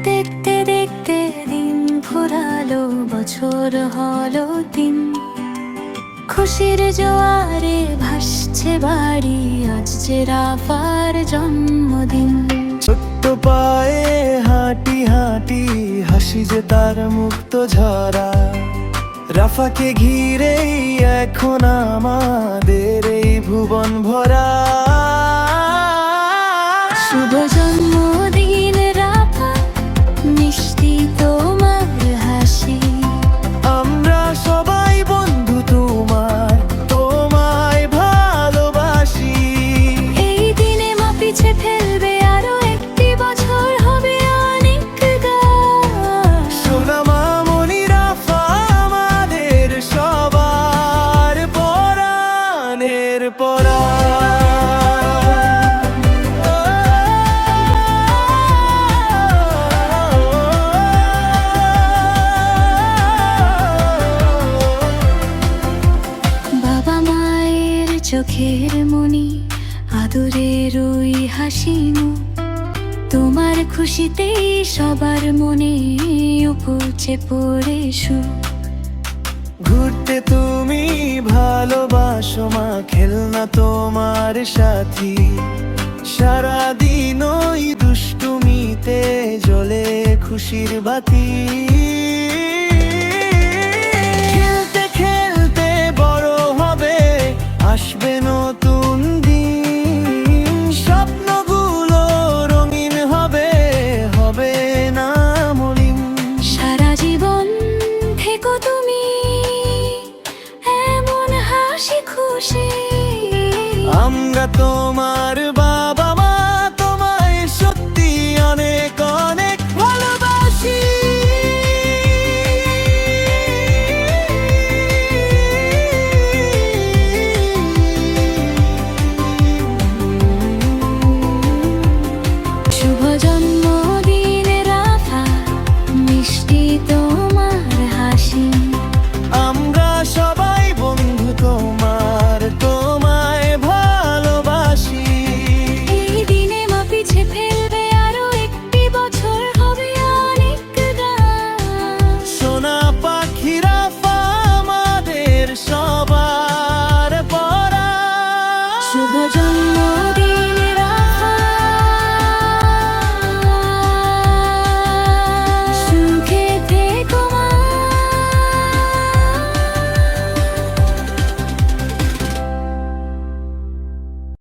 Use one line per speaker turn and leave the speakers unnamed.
দেখতে দেখতে দিন ফুরালো, বছর হলো দিন। খুশির জোয়ারে ভাসছে বাড়ি, আজ যে রাফার জন্মদিন।
ছোট্ট পায়ে হাঁটি হাঁটি, হাসি যে তার মুক্ত ঝরা। রাফাকে ঘিরেই এখন আমাদের এই ভুবন ভরা।
শুভ জন্মদিন রাফা, মিষ্টি তোমার হাসি।
আমরা সবাই বন্ধু তোমার, তোমায় ভালোবাসি।
এই দিনে মা পিছে ফেলবে আরো একটি বছর, হবে অনেক গান।
সোনা মামনি রাফা আমাদের সবার পরাণের পরাণ।
বাবা মায়ের চোখের মনি, আদরের ওই হাসি মুখ। তোমার খুশিতেই সবার মনে উপচে পড়ে সুখ।
ঘুরতে তুমি ভালোবাসো মা, খেলনা তোমার সাথী। সারাদিন ওই দুষ্টুমিতে জ্বলে খুশির বাতি।